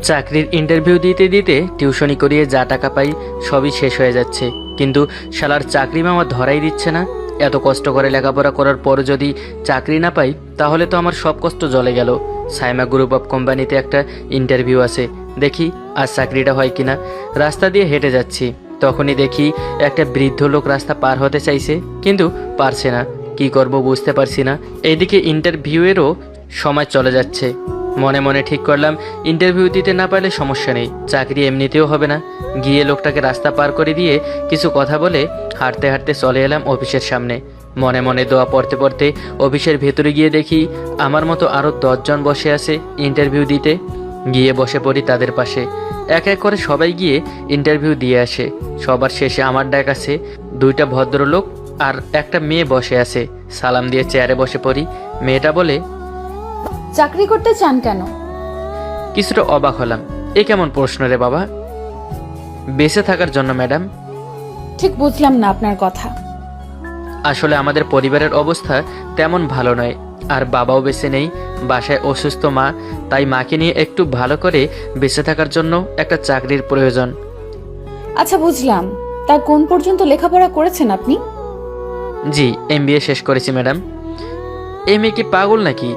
চাকরির ইন্টারভিউ দিতে দিতে টিউশনি করিয়ে যা টাকা পাই সবই শেষ হয়ে যাচ্ছে, কিন্তু শালার চাকরি মামা ধরাই দিচ্ছে না। এত কষ্ট করে লেখাপড়া করার পর যদি চাকরি না পাই তাহলে তো আমার সব কষ্ট জ্বলে গেল। সাইমা গ্রুপ অফ কোম্পানিতে একটা ইন্টারভিউ আছে, দেখি আজ চাকরিটা হয় কিনা। রাস্তা দিয়ে হেঁটে যাচ্ছি, তখনই দেখি একটা বৃদ্ধ লোক রাস্তা পার হতে চাইছে কিন্তু পারছে না। কি করব বুঝতে পারছি না। এইদিকে ইন্টারভিউয়েরও সময় চলে যাচ্ছে। মনে মনে ঠিক করলাম ইন্টারভিউ দিতে না পারলে সমস্যা নেই, চাকরি এমনিতেও হবে না। গিয়ে লোকটাকে রাস্তা পার করে দিয়ে কিছু কথা বলে হাঁটতে হাঁটতে চলে এলাম অফিসের সামনে। মনে মনে দোয়া পড়তে পড়তে অফিসের ভেতরে গিয়ে দেখি আমার মতো আরও 10 জন বসে আছে ইন্টারভিউ দিতে। গিয়ে বসে পড়ি তাদের পাশে। এক এক করে সবাই গিয়ে ইন্টারভিউ দিয়ে আসে। সবার শেষে আমার ডাক আছে। 2টা ভদ্রলোক আর একটা মেয়ে বসে আছে। সালাম দিয়ে চেয়ারে বসে পড়ি। মেয়েটা বলে, চাকরি করতে চান কেন? কিছুটা অবাক হলাম। এ কেমন প্রশ্ন রে বাবা? বেঁচে থাকার জন্য ম্যাডাম। ঠিক বুঝলাম না আপনার কথা। আসলে আমাদের পরিবারের অবস্থা তেমন ভালো নয়, আর বাবাও বেঁচে নেই, বাসায় অসুস্থ মা, তাই মাকে নিয়ে একটু ভালো করে বেঁচে থাকার জন্য একটা চাকরির প্রয়োজন। আচ্ছা বুঝলাম, তা কোন পর্যন্ত লেখাপড়া করেছেন আপনি? জি, MBA শেষ করেছি ম্যাডাম। এই মেয়ে কি পাগল নাকি?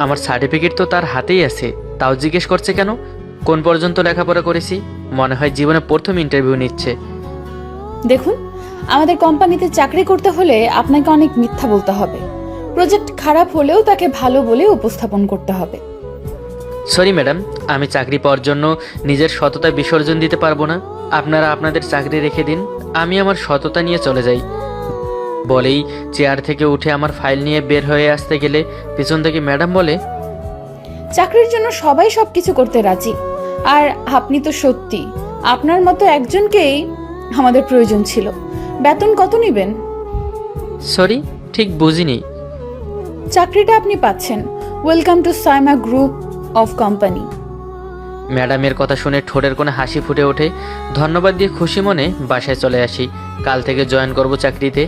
আমার সার্টিফিকেট তো তার হাতেই আছে, তাও জিজ্ঞেস করছে কেন কোন পর্যন্ত লেখাপড়া করেছি। মনে হয় জীবনে প্রথম ইন্টারভিউ নিচ্ছে। দেখুন, আমাদের কোম্পানিতে চাকরি করতে হলে আপনাকে অনেক মিথ্যা বলতে হবে। প্রজেক্ট খারাপ হলেও তাকে ভালো বলে উপস্থাপন করতে হবে। সরি ম্যাডাম, আমি চাকরি পাওয়ার জন্য নিজের সততা বিসর্জন দিতে পারবো না। আপনারা আপনাদের চাকরি রেখে দিন, আমি আমার সততা নিয়ে চলে যাই। বলেই চেয়ার থেকে উঠে আমার ফাইল নিয়ে বের হয়ে আসতে গেলে পিছন থেকে ম্যাডাম বলে, চাকরির জন্য সবাই সবকিছু করতে রাজি, আর আপনি তো সত্যি আপনার মতো একজনকেই আমাদের প্রয়োজন ছিল। বেতন কত নেবেন? সরি, ঠিক বুঝিনি। চাকরিটা আপনি পাচ্ছেন। Welcome to Saima group of company. ম্যাডামের কথা শুনে ঠোঁটের কোণে হাসি ফুটে ওঠে। ধন্যবাদ দিয়ে খুশি মনে বাসায় চলে আসি। কাল থেকে জয়েন করব চাকরিতে।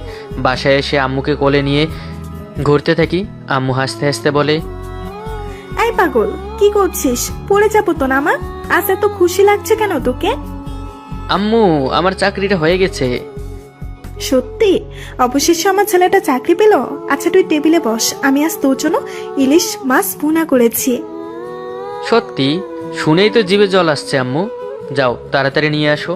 বাসায় এসে আম্মুকে কোলে নিয়ে ঘুরতে থাকি। আম্মু হাসতে হাসতে বলে, এই পাগল, কি করছিস? পড়ে যাবো তো না মা। আজ এত খুশি লাগছে কেন তোকে? আম্মু, আমার চাকরিটা হয়ে গেছে। সত্যি? অবশেষে আমার ছেলেটা চাকরি পেল। আচ্ছা তুই টেবিলে বস, আমি আজ তোর জন্য ইলিশ মাছ ভুনা করেছি। সত্যি? শুনেই তো জিভে জল আসছে আম্মু। যাও তাড়াতাড়ি নিয়ে আসো।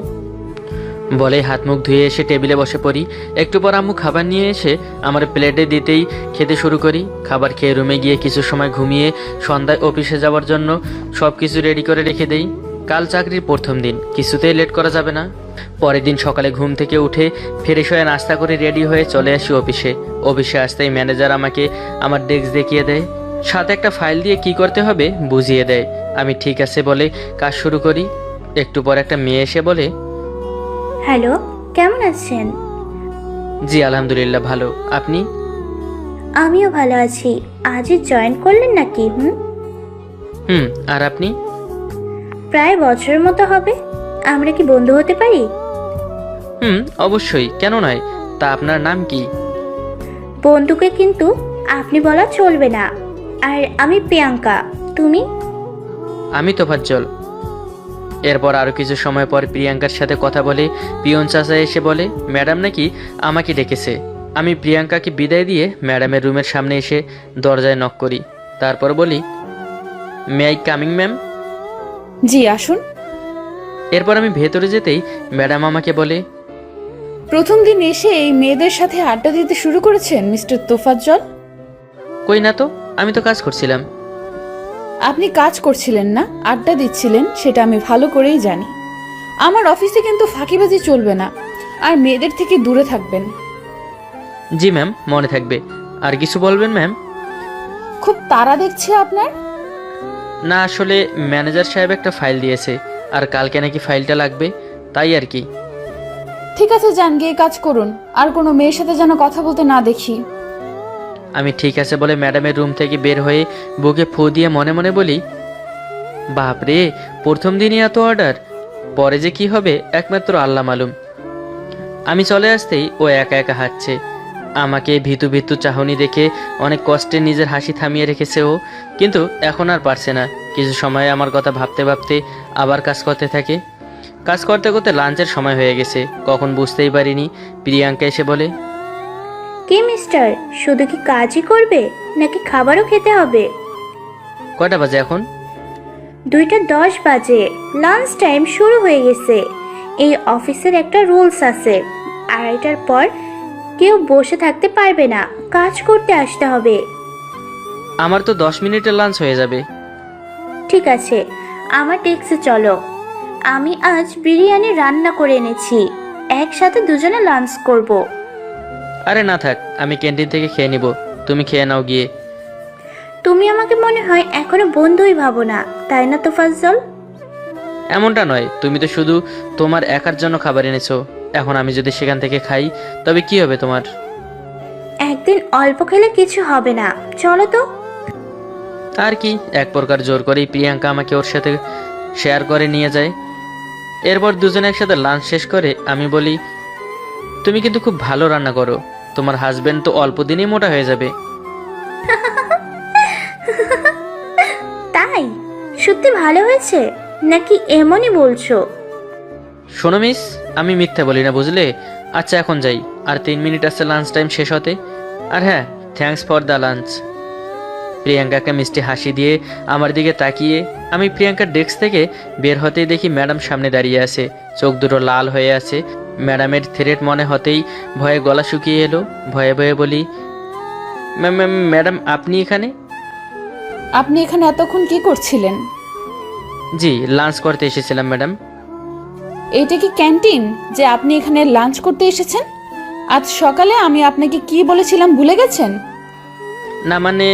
বলে হাত মুখ ধুয়ে এসে টেবিলে বসে পড়ি। একটু পর আম্মু খাবার নিয়ে এসে আমার প্লেটে দিতেই খেতে শুরু করি। খাবার খেয়ে রুমে গিয়ে কিছু সময় ঘুমিয়ে সন্ধ্যায় অফিসে যাওয়ার জন্য সব কিছু রেডি করে রেখে দেই। কাল চাকরির প্রথম দিন, কিছুতেই লেট করা যাবে না। পরের দিন সকালে ঘুম থেকে উঠে ফ্রেশ হয়ে নাস্তা করে রেডি হয়ে চলে আসি অফিসে। অফিসে আসতেই ম্যানেজার আমাকে আমার ডেস্ক দেখিয়ে দেয়, সাথে একটা ফাইল দিয়ে কি করতে হবে বুঝিয়ে দেয়। আমি ঠিক আছে বলে কাজ শুরু করি। একটু পর একটা মেয়ে এসে বলে, হ্যালো, কেমন আছেন? জি আলহামদুলিল্লাহ ভালো, আপনি? আমিও ভালো আছি। আজই জয়েন করলেন নাকি? আর আপনি? প্রায় বছরের মতো হবে। আমরা কি বন্ধু হতে পারি? অবশ্যই, কেন নয়। তা আপনার নাম কি? বন্ধুকে কিন্তু আপনি বলা চলবে না। আর আমি প্রিয়াঙ্কা, তুমি? আমি তোফাজ্জল। এরপর আরও কিছু সময় পর প্রিয়াঙ্কার সাথে কথা বলে পিয়ন চাচা এসে বলে ম্যাডাম নাকি আমাকে ডেকেছে। আমি প্রিয়াঙ্কাকে বিদায় দিয়ে ম্যাডামের রুমের সামনে এসে দরজায় নক করি। তারপর বলি, মে আই কামিং ম্যাম? জি আসুন। এরপর আমি ভেতরে যেতেই ম্যাডাম আমাকে বলে, প্রথম দিন এসে এই মেয়েদের সাথে আড্ডা দিতে শুরু করেছেন মিস্টার তোফাজ্জল? কই না তো, আমি তো কাজ করছিলাম। আপনি কাজ করছিলেন না, আড্ডা দিচ্ছিলেন, সেটা আমি ভালো করেই জানি। আমার অফিসে কিন্তু ফাঁকিবাজি চলবে না, আর মেয়েদের থেকে দূরে থাকবেন। জি ম্যাম, মনে থাকবে। আর কিছু বলবেন ম্যাম? খুব তাড়া দেখছি আপনার। না, আসলে ম্যানেজার সাহেব একটা ফাইল দিয়েছে, আর কালকে নাকি ফাইলটা লাগবে, তাই আর কি। ঠিক আছে, যান গিয়ে কাজ করুন, আর কোনো মেয়ের সাথে যেন কথা বলতে না দেখি। আমি ঠিক আছে বলে ম্যাডামের রুম থেকে বের হয়ে বুকে ফু দিয়ে মনে মনে বলি, বাপরে, প্রথম দিনই এত অর্ডার, পরে যে কি হবে একমাত্র আল্লাহ মালুম। আমি চলে আসতেই ও একা একা হাঁটছে। আমাকে ভীতু ভীতু চাহনি দেখে অনেক কষ্টে নিজের হাসি থামিয়ে রেখেছে ও, কিন্তু এখন আর পারছে না। কিছু সময় আমার কথা ভাবতে ভাবতে আবার কাজ করতে থাকে। কাজ করতে করতে লাঞ্চের সময় হয়ে গেছে, কখন বুঝতেই পারিনি। প্রিয়াঙ্কা এসে বলে, কি মিস্টার, শুধু কি কাজই করবে নাকি খাবারও খেতে হবে? কয়টা বাজে এখন? 2:10 বাজে, লাঞ্চ টাইম শুরু হয়ে গেছে। এই অফিসের একটা রুলস আছে, 2:30টার পর কেউ বসে থাকতে পারবে না, কাজ করতে আসতে হবে। আমার তো 10 মিনিটের লাঞ্চ হয়ে যাবে। ঠিক আছে, আমার ডেস্কে চলো। আমি আজ বিরিয়ানি রান্না করে এনেছি, একসাথে দুজনে লাঞ্চ করব। আরে না থাক, আমি ক্যান্টিন থেকে খেয়ে নিব, তুমি খেয়ে নাও গিয়ে। তুমি আমাকে মনে হয় এখনো বন্ধুই ভাবো না, তাই না তোফাজ্জল? এমনটা নয়, তুমি তো শুধু তোমার একার জন্য খাবার এনেছো। এখন আমি যদি সেখান থেকে খাই তবে কি হবে তোমার? একদিন অল্প খেলে কিছু হবে না, চলো তো। আর কি, এক প্রকার জোর করেই প্রিয়াঙ্কা আমাকে ওর সাথে শেয়ার করে নিয়ে যায়। এরপর দুজনে একসাথে লাঞ্চ শেষ করে আমি বলি, তুমি কিন্তু খুব ভালো রান্না করো, তোমার হাজবেন্ড তো অল্প দিনেই মোটা হয়ে যাবে। তাই? সত্যি ভালো হয়েছে নাকি এমনই বলছো? শোনো মিস, আমি মিথ্যা বলি না বুঝলে। আচ্ছা এখন যাই, আর 3 মিনিট আছে লাঞ্চ টাইম শেষ হতে। আর হ্যাঁ, থ্যাঙ্কস ফর দ্য লাঞ্চ। প্রিয়াঙ্কাকে মিষ্টি হাসি দিয়ে আমার দিকে তাকিয়ে আমি প্রিয়াঙ্কার ডেস্ক থেকে বের হতেই দেখি ম্যাডাম সামনে দাঁড়িয়ে আছে, চোখ দুটো লাল হয়ে আছে। ম্যাডামের থ্রেট মনে হতেই ভয়ে গলা শুকিয়ে এলো। ভয়ে ভয়ে বলি, ম্যাডাম আপনি এখানে? আপনি এখানে এতক্ষণ কি করছিলেন? জি, লাঞ্চ করতে এসেছিলাম ম্যাডাম। এইটা কি ক্যান্টিন যে আপনি এখানে লাঞ্চ করতে এসেছেন? আজ সকালে আমি আপনাকে কি বলেছিলাম ভুলে গেছেন? না মানে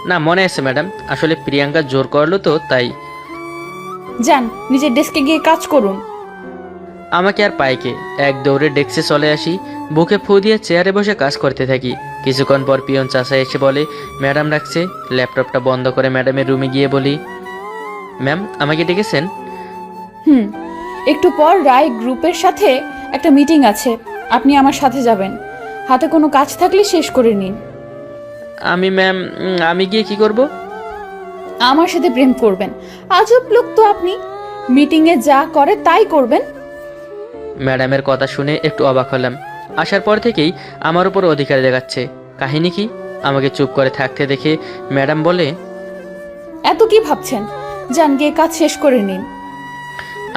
না, মনে আছে ম্যাডাম, আসলে প্রিয়াঙ্কা জোর করলো তো তাই। যান, নিজের ডেস্কে গিয়ে কাজ করুন। আমাকে আর পাইকে এক দৌড়ে ডেস্কে চলে আসি, বুকে ফু দিয়ে চেয়ারে বসে কাজ করতে থাকি। কিছুক্ষণ পর পিয়ন চাচা এসে বলে ম্যাডাম রাখছে। ল্যাপটপটা বন্ধ করে ম্যাডামের রুমে গিয়ে বলি, ম্যাম আমাকে ডেকেছেন? একটু পর রায় গ্রুপের সাথে একটা মিটিং আছে, আপনি আমার সাথে যাবেন। হাতে কোনো কাজ থাকলে শেষ করে নিন। ম্যাম আমি গিয়ে কি করব? আমার সাথে প্রেম করবেন? আজব লোক তো আপনি, মিটিংয়ে যা করে তাই করবেন। ম্যাডামের কথা শুনে একটু অবাক হলাম। আসার পর থেকেই আমার উপর অধিকার দেখাচ্ছে। কাহিনী কি? আমাকে চুপ করে থাকতে দেখে ম্যাডাম বলে, এত কি ভাবছেন, যান গিয়ে কাজ শেষ করে নিন।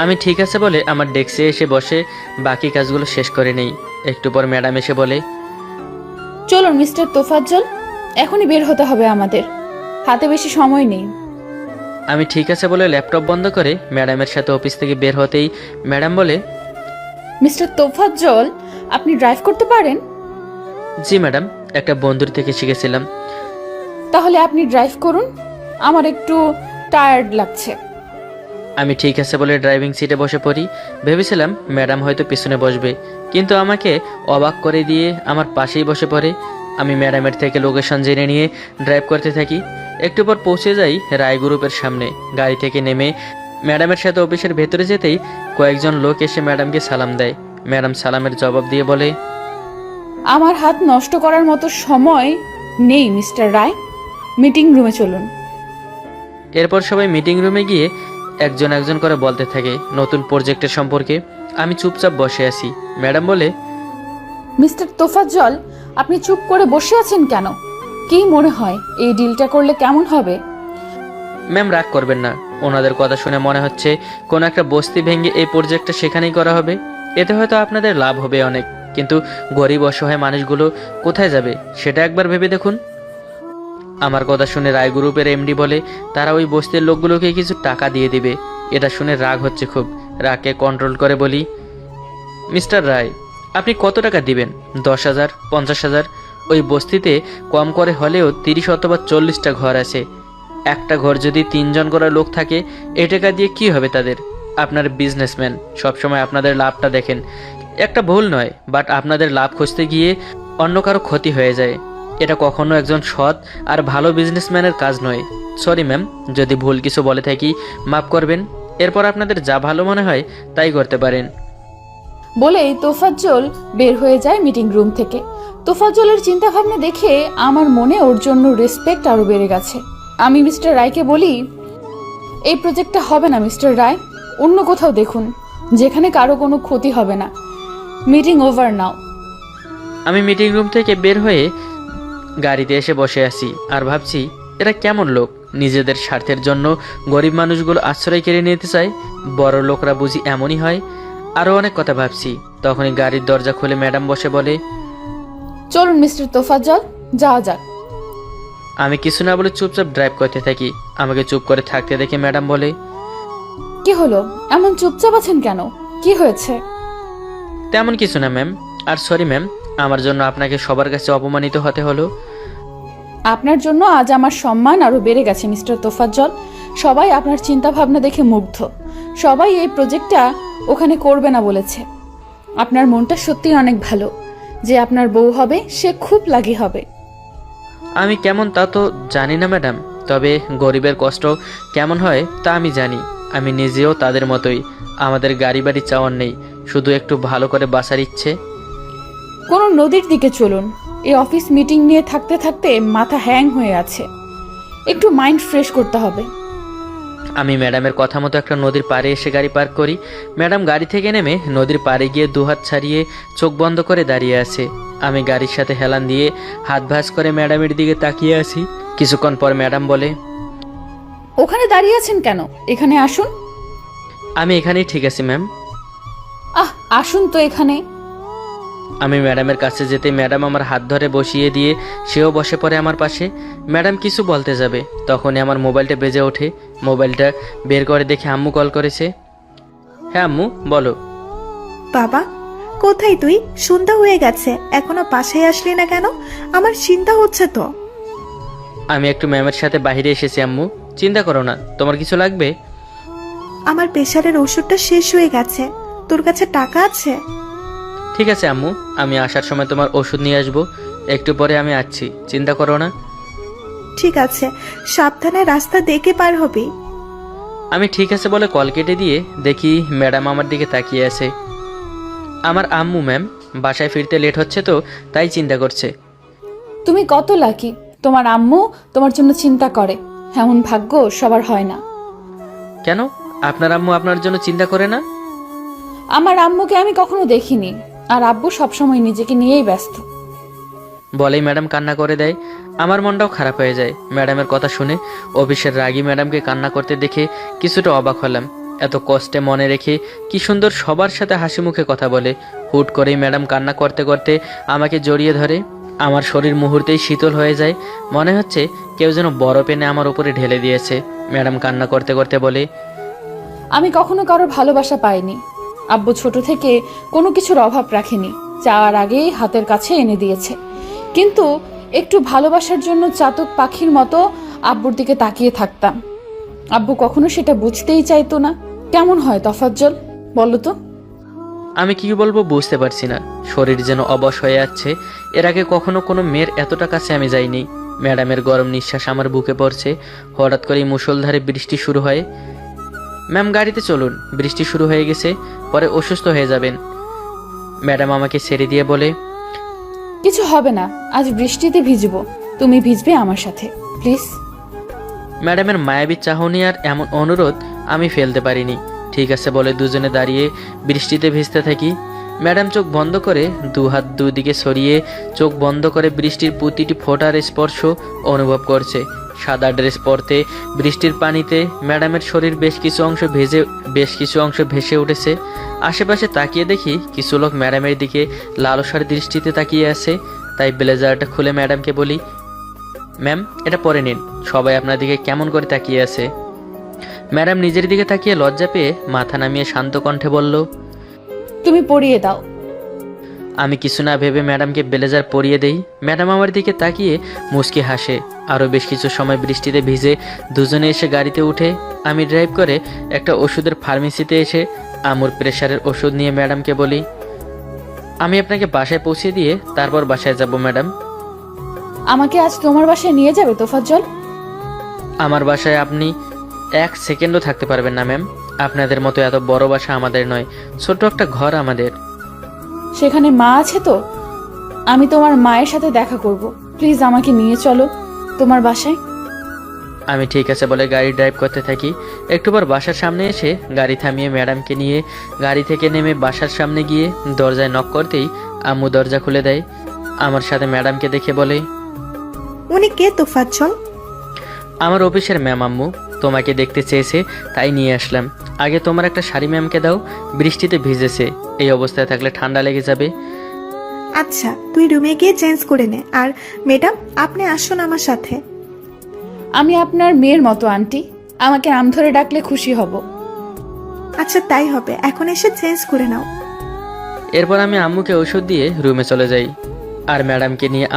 আমি ঠিক আছে বলে আমার ডেস্কে এসে বসে বাকি কাজগুলো শেষ করে নেই। একটু পর ম্যাডাম এসে বলে, চলুন মিস্টার তোফাজ্জল, এখনই বের হতে হবে আমাদের, হাতে বেশি সময় নেই। আমি ঠিক আছে বলে ল্যাপটপ বন্ধ করে ম্যাডামের সাথে অফিস থেকে বের হতেই ম্যাডাম বলে, মিস্টার তোফাজ্জল, আপনি ড্রাইভ করতে পারেন? জি ম্যাডাম, একটা বন্ধুর থেকে শিখেছিলাম। তাহলে আপনি ড্রাইভ করুন, আমার একটু টায়ার্ড লাগছে। আমি ঠিক আছে বলে ড্রাইভিং সিটে বসে পড়ি। ভেবেছিলাম ম্যাডাম হয়তো পিছনে বসবে, কিন্তু আমাকে অবাক করে দিয়ে আমার পাশেই বসে পড়ে। আমি ম্যাডামের থেকে লোকেশন জেনে নিয়ে ড্রাইভ করতে থাকি। একটু পর পৌঁছে যাই রায় গ্রুপের সামনে। গাড়ি থেকে নেমে ম্যাডামের সাথে অফিসের ভেতরে যেতেই কয়েকজন লোক এসে ম্যাডামকে সালাম দেয়। ম্যাডাম সালামের জবাব দিয়ে বলে, আমার হাত নষ্ট করার মতো সময় নেই মিস্টার রায়, মিটিং রুমে চলুন। এরপর সবাই মিটিং রুমে গিয়ে একজন একজন করে বলতে থাকে নতুন প্রজেক্টের সম্পর্কে। আমি চুপচাপ বসে আছি। ম্যাডাম বলে, মিস্টার তোফাজ্জল, আপনি চুপ করে বসে আছেন কেন? কি মনে হয় এই ডিলটা করলে কেমন হবে? ম্যাম রাগ করবেন না, ওনাদের কথা শুনে মনে হচ্ছে কোনো একটা বস্তি ভেঙে এই প্রজেক্টটা সেখানেই করা হবে। এতে হয়তো আপনাদের লাভ হবে অনেক, কিন্তু গরিব অসহায় মানুষগুলো কোথায় যাবে সেটা একবার ভেবে দেখুন। আমার কথা শুনে রায় গ্রুপের এমডি বলে তারা ওই বস্তির লোকগুলোকে কিছু টাকা দিয়ে দিবে। এটা শুনে রাগ হচ্ছে খুব। রাগকে কন্ট্রোল করে বলি, মিস্টার রায় আপনি কত টাকা দিবেন? 10,000, 50,000? ওই বস্তিতে কম করে হলেও 30 অথবা 40টা ঘর আছে। একটা ঘর যদি 3 জন করে লোক থাকে, এই টাকা দিয়ে কি হবে তাদের? আপনার বিজনেসম্যান, সবসময় আপনাদের লাভটা দেখেন। একটা ভুল নয়, বাট আপনাদের লাভ খুঁজতে গিয়ে অন্য কারো ক্ষতি হয়ে যায়। এটা কখনো একজন সৎ আর ভালো বিজনেসম্যানের কাজ নয়। সরি ম্যাম, যদি ভুল কিছু বলে থাকি মাফ করবেন। এরপর আপনাদের যা ভালো মনে হয় তাই করতে পারেন। বলেই তোফাজ্জল বের হয়ে যায় মিটিং রুম থেকে। তোফাজ্জলের চিন্তা ভাবনা দেখে আমার মনে ওর জন্য রেসপেক্ট আরো বেড়ে গেছে। আমি মিস্টার রায়কে বলি, এই প্রজেক্টটা হবে না মিস্টার রায়, অন্য কোথাও দেখুন যেখানে কারো কোনো ক্ষতি হবে না। মিটিং ওভার নাও। আমি মিটিং রুম থেকে বের হয়ে গাড়িতে এসে বসে আছি আর ভাবছি, এরা কেমন লোক, নিজেদের স্বার্থের জন্য গরিব মানুষগুলো আশ্রয় কেড়ে নিতে চায়। বড় লোকরা বুঝি এমনই হয়। আরও অনেক কথা ভাবছি, তখনই গাড়ির দরজা খুলে ম্যাডাম বসে বলে, চলুন মিস্টার তোফাজ্জল, যাওয়া যাক। আমি কিছু না বলে চুপচাপ ড্রাইভ করতে থাকি। আমাকে চুপ করে থাকতে দেখে ম্যাডাম বলে, কি হলো, এমন চুপচাপ আছেন কেন, কি হয়েছে? তেমন কিছু না ম্যাম। আর সরি ম্যাম, আমার জন্য আপনাকে সবার কাছে অপমানিত হতে হলো। আপনার জন্য আজ আমার সম্মান আরো বেড়ে গেছে মিস্টার তোফাজ্জল। সবাই আপনার চিন্তা ভাবনা দেখে মুগ্ধ। সবাই এই প্রজেক্টটা ওখানে করবে না বলেছে। আপনার মনটা সত্যি অনেক ভালো। যে আপনার বউ হবে সে খুব লাগি হবে। আমি কেমন তা তো জানি না ম্যাডাম, তবে গরিবের কষ্ট কেমন হয় তা আমি জানি। আমি নিজেও তাদের মতোই। আমাদের গাড়ি বাড়ি চাওয়ার নেই, শুধু একটু ভালো করে বাসার ইচ্ছে। কোনো নদীর দিকে চলুন। এই অফিস মিটিং নিয়ে থাকতে থাকতে মাথা হ্যাং হয়ে আছে, একটু মাইন্ড ফ্রেশ করতে হবে। আমি ম্যাডামের কথা মতো একটা নদীর পাড়ে এসে গাড়ি পার্ক করি। ম্যাডাম গাড়ি থেকে নেমে নদীর পাড়ে গিয়ে দুহাত ছাড়িয়ে চোখ বন্ধ করে দাঁড়িয়ে আছে। আমি গাড়ির সাথে হেলান দিয়ে হাত ভাঁজ করে ম্যাডামের দিকে তাকিয়ে আছি। কিছুক্ষণ পর ম্যাডাম বলে, ওখানে দাঁড়িয়ে আছেন কেন, এখানে আসুন। আমি এখানেই ঠিক আছি ম্যাম। আসুন তো এখানে। আমি ম্যাডামের কাছে যেতে ম্যাডাম আমার হাত ধরে বসিয়ে দিয়ে সেও বসে পড়ে আমার পাশে। ম্যাডাম কিছু বলতে যাবে, তখনই আমার মোবাইলটা বেজে ওঠে। মোবাইলটা বের করে দেখে আম্মু কল করেছে। হ্যাঁ আম্মু, বলো। বাবা, কোথায় তুই? সন্ধ্যা হয়ে গেছে, এখনো বাসায় আসলি না কেন? আমার চিন্তা হচ্ছে তো। আমি একটু ম্যামের সাথে বাইরে এসেছি আম্মু। চিন্তা করো না, তোমার কিছু লাগবে? আমার প্রেশারের ওষুধটা শেষ হয়ে গেছে, তোর কাছে টাকা আছে? ঠিক আছে আম্মু, আমি আসার সময় তোমার ওষুধ নিয়ে আসবো। একটু পরে আমি আসছি, চিন্তা করো না। ঠিক আছে, সাবধানে রাস্তা দেখে পার হবি। আমি ঠিক আছে বলে কল কেটে দিয়ে দেখি ম্যাডাম আমার দিকে তাকিয়ে আছে। আমার আম্মু ম্যাম, বাসায় ফিরতে লেট হচ্ছে তো তাই চিন্তা করছে। তুমি কত লাকি, তোমার আম্মু তোমার জন্য চিন্তা করে। এমন ভাগ্য সবার হয় না। কেন, আপনার আম্মু আপনার জন্য চিন্তা করে না? আমার আম্মুকে আমি কখনো দেখিনি, আর আব্বু সবসময় নিজেকে নিয়েই ব্যস্ত। বলেই ম্যাডাম কান্না করে দেয়। আমার মনটাও খারাপ হয়ে যায় ম্যাডামের কথা শুনে। অফিসের রাগী ম্যাডামকে কান্না করতে দেখে কিছুটা অবাক হলাম। এত কষ্টে মনে রেখে কি সুন্দর সবার সাথে হাসি মুখে কথা বলে। হুট করেই ম্যাডাম কান্না করতে করতে আমাকে জড়িয়ে ধরে। আমার শরীর মুহূর্তেই শীতল হয়ে যায়, মনে হচ্ছে কেউ যেন বরফ এনে আমার উপরে ঢেলে দিয়েছে। ম্যাডাম কান্না করতে করতে বলে, আমি কখনো কারো ভালোবাসা পাইনি। আব্বু ছোট থেকে কোনো কিছুর অভাব রাখেনি, চাওয়ার আগেই হাতের কাছে এনে দিয়েছে। কিন্তু একটু ভালোবাসার জন্য চাতক পাখির মতো আব্বুর দিকে তাকিয়ে থাকতাম। আব্বু কখনো সেটা বুঝতেই চাইতো না। কেমন হয় তোফাজ্জল, বলো তো? আমি কি বলবো বুঝতে পারছি না, শরীর যেন অবশ হয়ে যাচ্ছে। এর আগে কখনো কোনো মেয়ের এতটা কাছে আমি যাইনি। ম্যাডামের গরম নিঃশ্বাস আমার বুকে পড়ছে। হঠাৎ করেই মুষলধারে বৃষ্টি শুরু হয়। ম্যাম গাড়িতে চলুন, বৃষ্টি শুরু হয়ে গেছে, পরে অসুস্থ হয়ে যাবেন। ম্যাডাম আমাকে ছেড়ে দিয়ে বলে, কিছু হবে না, আজ বৃষ্টিতে ভিজবো, তুমি ভিজবে আমার সাথে, প্লিজ। ম্যাডামের মায়াবী চাহনি আর এমন অনুরোধ আমি ফেলতে পারিনি। ঠিক আছে বলে দুজনে দাঁড়িয়ে বৃষ্টিতে ভিজতে থাকি। ম্যাডাম চোখ বন্ধ করে দুহাত দুদিকে সরিয়ে চোখ বন্ধ করে বৃষ্টির প্রতিটি ফোঁটার স্পর্শ অনুভব করছে। সাদা ড্রেস পরতে বৃষ্টির পানিতে ম্যাডামের শরীর বেশ কিছু অংশ ভেসে উঠেছে। আশেপাশে তাকিয়ে দেখি কিছু লোক ম্যাডামের দিকে লালসার দৃষ্টিতে তাকিয়ে আছে। তাই ব্লেজারটা খুলে ম্যাডামকে বলি, ম্যাম এটা পরে নিন, সবাই আপনার দিকে কেমন করে তাকিয়ে আছে। ম্যাডাম নিজের দিকে তাকিয়ে লজ্জা পেয়ে মাথা নামিয়ে শান্ত কণ্ঠে বলল, তুমি পরিয়ে দাও। আমি কিছু না ভেবে ম্যাডামকে ব্লেজার পরিয়ে দেই। ম্যাডাম আমার দিকে তাকিয়ে মুচকি হাসে। আরও বেশ কিছু সময় বৃষ্টিতে ভিজে দুজনে এসে গাড়িতে উঠে আমি ড্রাইভ করে একটা ওষুধের ফার্মেসিতে এসে আমুর প্রেশারের ওষুধ নিয়ে ম্যাডামকে বলি, আমি আপনাকে বাসায় পৌঁছে দিয়ে তারপর বাসায় যাব ম্যাডাম। আমাকে আজ তোমার বাসায় নিয়ে যাবে তোফাজ্জল? আমার বাসায় আপনি 1 সেকেন্ডও থাকতে পারবেন না ম্যাম। আপনাদের মতো এত বড় বাসা আমাদের নয়, ছোট্ট একটা ঘর আমাদের। সেখানে মা আছে তো? আমি তোমার মায়ের সাথে দেখা করব। প্লিজ আমাকে নিয়ে চলো তোমার বাসায়। আমি ঠিক আছে বলে গাড়ি ড্রাইভ করতে থাকি। একটু পর বাসার সামনে এসে গাড়ি থামিয়ে ম্যাডামকে নিয়ে গাড়ি থেকে নেমে বাসার সামনে গিয়ে দরজায় নক করতেই আম্মু দরজা খুলে দেয়। আমার সাথে ম্যাডামকে দেখে বলে, উনি কে তোফাজ্জল? আমার অফিসের ম্যাম আম্মু, তোমাকে দেখতে চেয়েছে তাই নিয়ে আসলাম। আগে তোমার একটা শাড়ি ম্যামকে দাও, বৃষ্টিতে ভিজেছে, এই অবস্থায় থাকলে ঠান্ডা লেগে যাবে। আচ্ছা, তুই রুমে গিয়ে চেঞ্জ করে নে। আর ম্যাডাম, আপনি আসুন আমার সাথে। আমি আপনার মেয়ের মতো আন্টি, আমাকে নাম ধরে ডাকলে খুশি হব। আচ্ছা তাই হবে, এখন এসে চেঞ্জ করে নাও। এরপর আমি আম্মুকে ওষুধ দিয়ে রুমে চলে যাই আর ম্যাডামকে নিয়ে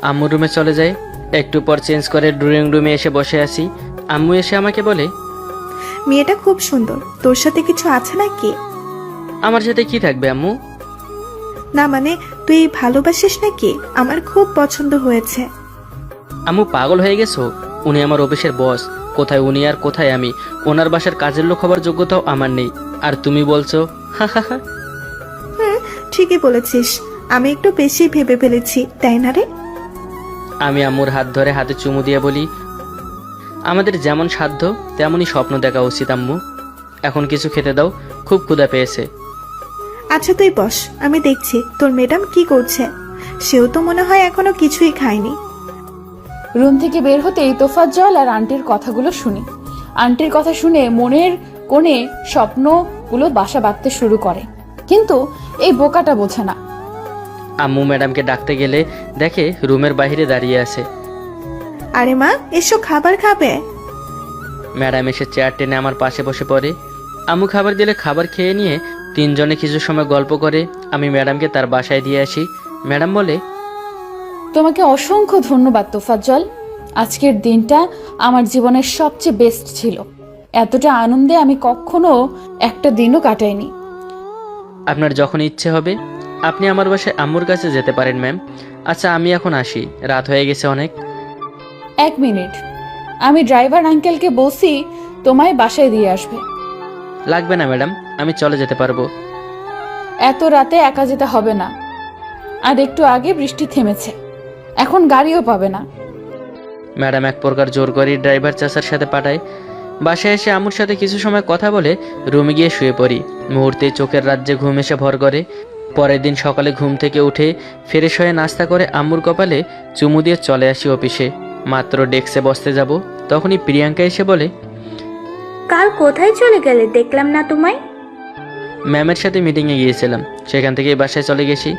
আম্মু রুমে চলে যায়। একটু পর চেঞ্জ করে ড্রয়িং রুমে এসে বসে আছি। আম্মু এসে আমাকে বলে, মেয়েটা খুব সুন্দর, তোর সাথে কিছু আছে নাকি? আমার সাথে কি থাকবে আম্মু? না মানে, তুই ভালোবাসিস নাকি? আমার খুব পছন্দ হয়েছে। আম্মু পাগল হয়ে গেছো? উনি আমার অফিসের বস, কোথায় উনি আর কোথায় আমি? ওনার বাসার কাজের লোক হবার যোগ্যতাও আমার নেই, আর তুমি বলছো হা হা হা। ঠিকই বলেছিস, আমি একটু বেশি ভেবে ফেলেছি, তাই না রে? আমি আম্মুর হাত ধরে হাতে চুমু দিয়ে বলি, আমাদের যেমন সাধ্য তেমনই স্বপ্ন দেখা উচিত আম্মু। এখন কিছু খেতে দাও, খুব ক্ষুধা পেয়েছে। আচ্ছা তুই বস, আমি দেখছি তোর ম্যাডাম কি করছে। সেও তো মনে হয় এখনো কিছুই খায়নি। রুম থেকে বের হতেই তোফাজ্জল আর আন্টির কথাগুলো শুনি। আন্টির কথা শুনে মনের কোণে স্বপ্নগুলো বাসা বাঁধতে শুরু করে, কিন্তু এই বোকাটা বোঝে না। আম্মু ম্যাডামকে ডাকতে গেলে দেখে রুমের বাইরে দাঁড়িয়ে আছে। আরে মা, এসো খাবার খাবে। ম্যাডাম এসে চেয়ার টেনে আমার পাশে বসে পড়ে। আম্মু খাবার দিলে খাবার খেয়ে নিয়ে তিনজনে কিছু সময় গল্প করে আমি ম্যাডামকে তার বাসায় দিয়ে আসি। ম্যাডাম বলে, তোমাকে অসংখ্য ধন্যবাদ তোফাজ্জল, আজকের দিনটা আমার জীবনের সবচেয়ে বেস্ট ছিল। এতটা আনন্দে আমি কখনো একটা দিনও কাটাইনি। আপনার যখন ইচ্ছে হবে আপনি আমার বাসায় আম্মুর কাছে যেতে পারেন ম্যাম। আচ্ছা আমি এখন আসি, রাত হয়ে গেছে অনেক। 1 মিনিট, আমি ড্রাইভার আঙ্কেলকে বলছি তোমায় বাসায় দিয়ে আসবে। লাগবে না ম্যাডাম, আমি চলে যেতে পারবো। এত রাতে একা যেতে হবে না, আর একটু আগে বৃষ্টি থেমেছে, এখন গাড়িও পাবে না। ম্যাডাম এক প্রকার জোর করে ড্রাইভার চাচার সাথে পাঠায়। বাসায় এসে আম্মুর সাথে কিছু সময় কথা বলে রুমে গিয়ে শুয়ে পড়ি। মুহূর্তে চোখের রাজ্যে ঘুম এসে ভর করে। পরের দিন সকালে ঘুম থেকে উঠে ফ্রেশ হয়ে নাস্তা করে আম্মুর কপালে চুমু দিয়ে চলে আসি অফিসে। মাত্র ডেস্কে বসতে যাব, তখনই প্রিয়াঙ্কা এসে বলে, কাল কোথায় চলে গেলে, দেখলাম না তোমায়। ম্যামের সাথে মিটিংয়ে গিয়েছিলাম, সেখান থেকে বাসায় চলে গেছি।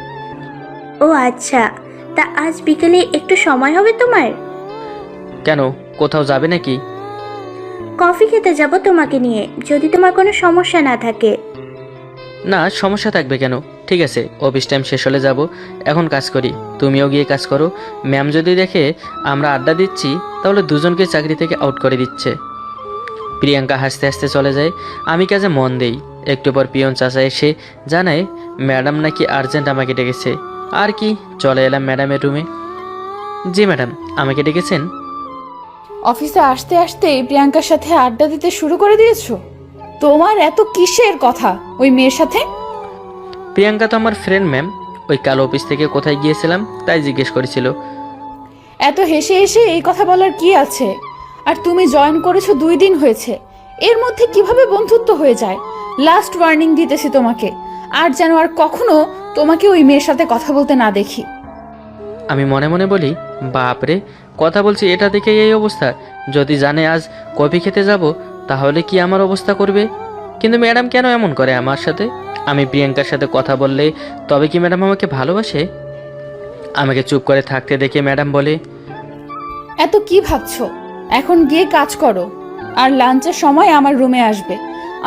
ও আচ্ছা, তা আজ বিকেলে একটু সময় হবে তোমার? কেন, কোথাও যাবে নাকি? কফি খেতে যাব তোমাকে নিয়ে, যদি তোমার কোনো সমস্যা না থাকে। না, সমস্যা থাকবে কেন? ঠিক আছে, অফিস টাইম শেষ হলে যাব। এখন কাজ করি, তুমিও গিয়ে কাজ করো। ম্যাম যদি দেখে আমরা আড্ডা দিচ্ছি তাহলে দুজনকে চাকরি থেকে আউট করে দিচ্ছে। প্রিয়াঙ্কা হাসতে হাসতে চলে যায়। আমি কাজে মন দেই। একটু পর পিয়ন চাচা এসে জানায় ম্যাডাম নাকি আর্জেন্ট আমাকে ডেকেছে। আর কি, চলে এলাম ম্যাডামের রুমে। জি ম্যাডাম, আমাকে ডেকেছেন? অফিসে আসতে আসতে প্রিয়াঙ্কার সাথে আড্ডা দিতে শুরু করে দিয়েছো? তোমার এত কিসের কথা ওই মেয়ের সাথে? প্রিয়াঙ্কা তো আমার ফ্রেন্ড ম্যাম, ওই কাল অফিস থেকে কোথায় গিয়েছিলাম তাই জিজ্ঞেস করেছিল। এত হেসে হেসে এই কথা বলার কি আছে? আর তুমি জয়েন করেছো 2 দিন হয়েছে, এর মধ্যে কিভাবে বন্ধুত্ব হয়ে যায়? লাস্ট ওয়ার্নিং দিতেছি তোমাকে, আর যেন আর কখনো তোমাকে ওই মেয়ের সাথে কথা বলতে না দেখি। আমি মনে মনে বলি, বাপরে, কথা বলছি এটা দেখে এই অবস্থা। যদি জানে আজ কফি খেতে যাব তাহলে কি আমার অবস্থা করবে? কিন্তু ম্যাডাম কেন এমন করে আমার সাথে? আমি প্রিয়াঙ্কার সাথে কথা বললে তবে কি ম্যাডাম আমাকে ভালোবাসে? আমাকে চুপ করে থাকতে দেখে ম্যাডাম বলে, এত কি ভাবছো? এখন গিয়ে কাজ করো, আর লাঞ্চের সময় আমার রুমে আসবে।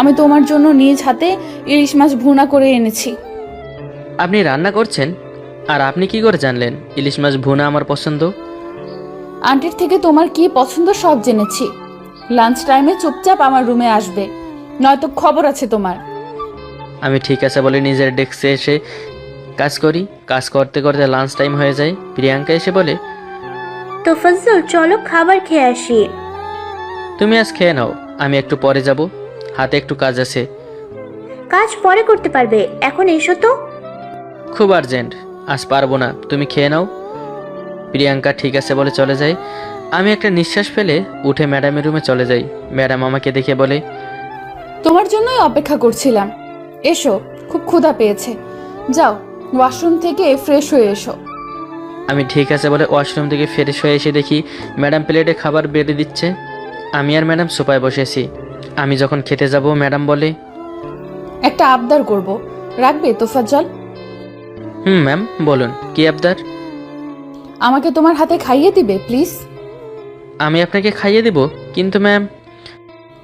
আমি তোমার জন্য নিজ হাতে ইলিশ মাছ ভুনা করে এনেছি। আপনি রান্না করছেন? আর আপনি কি করে জানলেন ইলিশ মাছ ভুনা আমার পছন্দ? আন্টির থেকে তোমার কি পছন্দ সব জেনেছি। লাঞ্চ টাইমে চুপচাপ আমার রুমে আসবে, নয়তো খবর আছে তোমার। আমি ঠিক আছে বলে নিজের ডেস্কে এসে কাজ করি। কাজ করতে করতে লাঞ্চ টাইম হয়ে যায়। প্রিয়াঙ্কা এসে বলে, তোফাজ্জল, চলো খাবার খেয়ে আসি। তুমি আজ খেয়ে নাও, আমি একটু পরে যাব, হাতে একটু কাজ আছে। কাজ পরে করতে পারবে, এখন এসো তো। খুব আর্জেন্ট, আজ পারবো না, তুমি খেয়ে নাও। প্রিয়াঙ্কা ঠিক আছে বলে চলে যায়। আমি একটা নিঃশ্বাস ফেলে উঠে ম্যাডামের রুমে চলে যাই। ম্যাডাম আমাকে দেখে বলে, তোমার জন্যই অপেক্ষা করছিলাম। এসো, খুব ক্ষুধা পেয়েছে। যাও, ওয়াশরুম থেকে ফ্রেশ হয়ে এসো। আমি ঠিক আছে বলে ওয়াশরুম থেকে ফ্রেশ হয়ে এসে দেখি ম্যাডাম প্লেটে খাবার বেড়ে দিচ্ছে। আমি আর ম্যাডাম সোফায় বসেছি। আমি যখন খেতে যাব ম্যাডাম বলে, একটা আবদার করব, রাখবে তোফাজ্জল? ম্যাম বলুন, কি আবদার? আমাকে তোমার হাতে খাইয়ে দিবে প্লিজ? আমি আপনাকে খাইয়ে দেব, কিন্তু ম্যাম।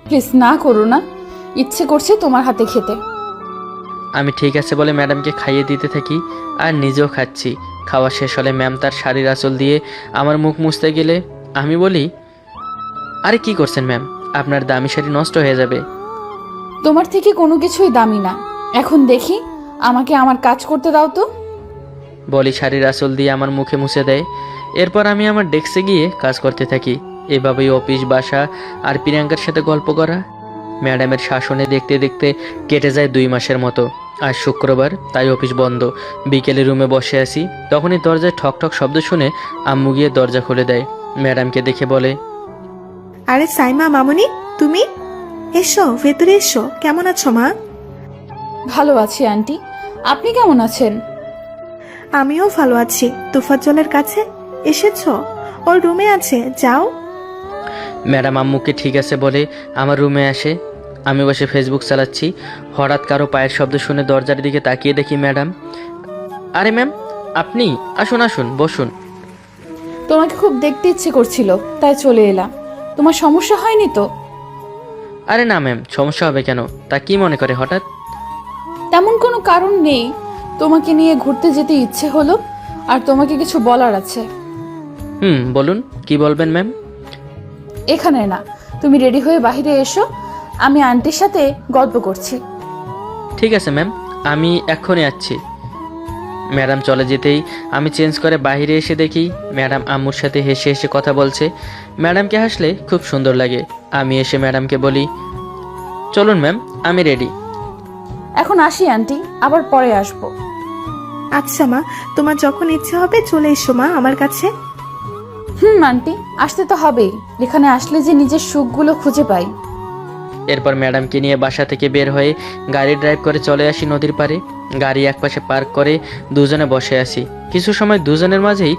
প্লিজ না করো না, ইচ্ছে করছে তোমার হাতে খেতে। আমি ঠিক আছে বলে ম্যাডামকে খাইয়ে দিতে থাকি আর নিজেও খাচ্ছি। খাওয়া শেষ হলে ম্যাম তার শাড়ির আঁচল দিয়ে আমার মুখ মুছতে গেলে আমি বলি, আরে কি করছেন ম্যাম, আপনার দামি শাড়ি নষ্ট হয়ে যাবে। তোমার থেকে কোনো কিছুই দামি না। এখন দেখি, আমাকে আমার কাজ করতে দাও তো। বলি শাড়ির আঁচল দিয়ে আমার মুখে মুছে দেয়। এরপর আমি আমার ডেস্কে গিয়ে কাজ করতে থাকি। এভাবেই অফিস, বাসা আর প্রিয়াঙ্কার সাথে গল্প করা। ম্যাডামের শাসনে দেখতে দেখতে কেটে যায় 2 মাসের মতো। আজ শুক্রবার, তাই অফিস বন্ধ। বিকেলে রুমে বসে আছি, তখনই দরজায় ঠক ঠক শব্দ শুনে আম্মু গিয়ে দরজা খুলে দেয়। ম্যাডামকে দেখে বলে, আরে সাইমা মামুনি, তুমি এসো, ভেতরে এসো। কেমন আছো মা? ভালো আছি আন্টি, আপনি কেমন আছেন? আমিও ভালো আছি। তোফাজ্জলের কাছে এসেছো? ওর রুমে আছে, যাও। ম্যাডাম আম্মুকে ঠিক আছে বলে আমার রুমে আসে। আমি বসে ফেসবুক চালাচ্ছি। হঠাৎ কারো পায়ের শব্দ শুনে দরজার দিকে তাকিয়ে দেখি ম্যাডাম। আরে ম্যাম, আপনি? আসুন আসুন, বসুন। তোমাকে খুব দেখতে ইচ্ছে করছিল, তাই চলে এলাম। তোমার সমস্যা হয়নি তো? আরে না ম্যাম, সমস্যা হবে কেন? তা কি মনে করে হঠাৎ? তেমন কোনো কারণ নেই, তোমাকে নিয়ে ঘুরতে যেতে ইচ্ছে হলো, আর তোমাকে কিছু বলার আছে। বলুন, কি বলবেন ম্যাম? এখানে না, তুমি রেডি হয়ে বাইরে এসো, আমি আন্টির সাথে গল্প করছি। ঠিক আছে ম্যাম, আমি এক্ষুনি আসছি। ম্যাডাম চলে যেতেই আমি চেঞ্জ করে বাইরে এসে দেখি ম্যাডাম আম্মুর সাথে হেসে হেসে কথা বলছে। ম্যাডামকে হাসলে খুব সুন্দর লাগে। আমি এসে ম্যাডামকে বলি, চলুন ম্যাম, আমি রেডি। এখন আসি আন্টি, আবার পরে আসবো। আচ্ছা মা, তোমার যখন ইচ্ছে হবে চলে এসো মা আমার কাছে। আন্টি, আসতে তো হবেই। এখানে আসলে যে নিজের সুখগুলো খুঁজে পাই। এরপর ম্যাডামকে নিয়ে বাসা থেকে বের হয়ে গাড়ি ড্রাইভ করে চলে আসি নদীর পাড়ে। গাড়ি একপাশে পার্ক করে দুজনে বসে আসি। কিছু সময় দুজনের মাঝেই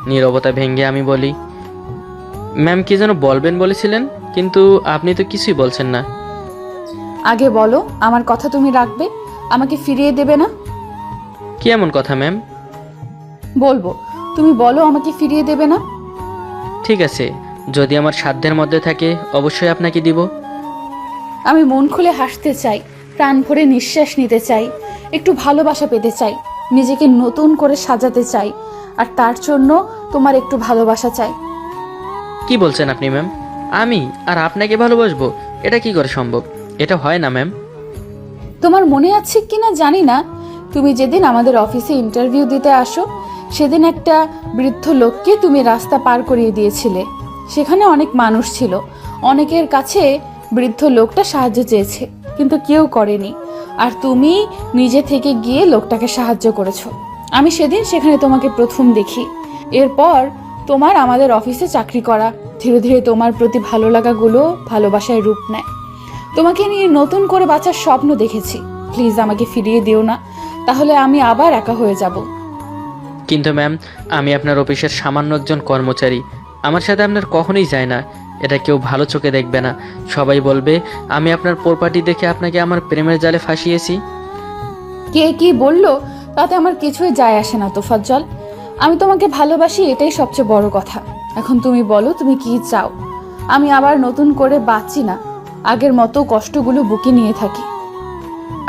নীরবতা ভেঙে আমি বলি, ম্যাম কি যেন বলবেন বলেছিলেন, কিন্তু আপনি তো কিছুই বলছেন না। আগে বলো, আমার কথা তুমি রাখবে, আমাকে ফিরিয়ে দেবে না? কি এমন কথা ম্যাম? বলবো, তুমি বলো আমাকে ফিরিয়ে দেবে না? ঠিক আছে, যদি আমার সাধ্যের মধ্যে থাকে অবশ্যই আপনাকে দিব। আমি মন খুলে হাসতে চাই, প্রাণ ভরে নিঃশ্বাস নিতে চাই, একটু ভালোবাসা পেতে চাই, নিজেকে নতুন করে সাজাতে চাই, আর তার জন্য তোমার একটু ভালোবাসা চাই। কি বলছেন আপনি ম্যাম? আমি আর আপনাকে ভালোবাসবো? এটা কি করে সম্ভব? এটা হয় না ম্যাম। তোমার মনে আছে কিনা জানি না, তুমি যেদিন আমাদের অফিসে ইন্টারভিউ দিতে আসো, সেদিন একটা বৃদ্ধ লোককে তুমি রাস্তা পার করিয়ে দিয়েছিলে। সেখানে অনেক মানুষ ছিল, অনেকের কাছে বৃদ্ধ লোকটা সাহায্য চেয়েছে, কিন্তু কেউ করেনি, আর তুমি নিজে থেকে গিয়ে লোকটাকে সাহায্য করেছো। আমি সেদিন সেখানে তোমাকে প্রথম দেখি। এরপর তোমার আমাদের অফিসে চাকরি করা, ধীরে ধীরে তোমার প্রতি ভালো লাগাগুলো ভালোবাসায় রূপ নেয়। তোমাকে নিয়ে নতুন করে বাঁচার স্বপ্ন দেখেছি। প্লিজ আমাকে ফিরিয়ে দিও না, তাহলে আমি আবার একা হয়ে যাব। কিন্তু ম্যাম, আমি আপনার অফিসের সামান্য একজন কর্মচারী। আমার সাথে আপনার কখনোই যায় না। এটা কেউ ভালো চোখে দেখবে না। সবাই বলবে আমি আপনার প্রপার্টি দেখে আপনাকে আমার প্রেমের জালে ফাঁসিয়েছি। কে কি বললো তাতে আমার কিছুই যায় আসে না তোফাজ্জল। আমি তোমাকে ভালোবাসি, এটাই সবচেয়ে বড় কথা। এখন তুমি বলো, তুমি কি চাও? আমি আবার নতুন করে বাঁচি না, আগের মতো কষ্টগুলো বুকে নিয়ে থাকি।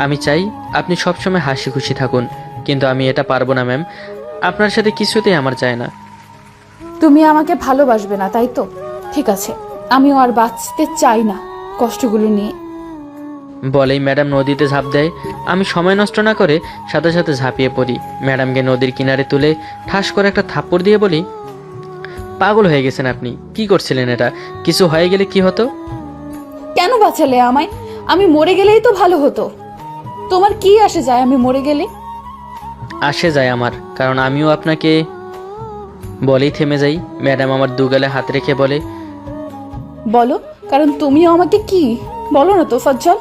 আমি চাই আপনি সবসময় হাসি খুশি থাকুন, কিন্তু আমি এটা পারবো না ম্যাম। আপনার সাথে কিছুতেই আমার যায় না। তুমি আমাকে ভালোবাসবে না, তাই তো? ঠিক আছে, আমিও আর বাঁচতে চাই না কষ্টগুলো নিয়ে। বলেই ম্যাডাম নদীতে ঝাঁপ দেয়। আমি সময় নষ্ট না করে সাথে সাথে ঝাঁপিয়ে পড়ি। ম্যাডামকে নদীর কিনারে তুলে ঠাস করে একটা থাপ্পড় দিয়ে বলি, পাগল হয়ে গেছেন আপনি? কি করছিলেন এটা? কিছু হয়ে গেলে কি হতো? কেন বাঁচালে আমায়? আমি মরে গেলেই তো ভালো হতো। তোমার কি আসে যায় আমি মরে গেলে? আসে যায় আমার, কারণ আমিও আপনাকে বলেই থেমে যাই। ম্যাডাম আমার দুগালে হাত রেখে বলে, বলো, কারণ তুমিও আমাকে কি বলো না তোফাজ্জল।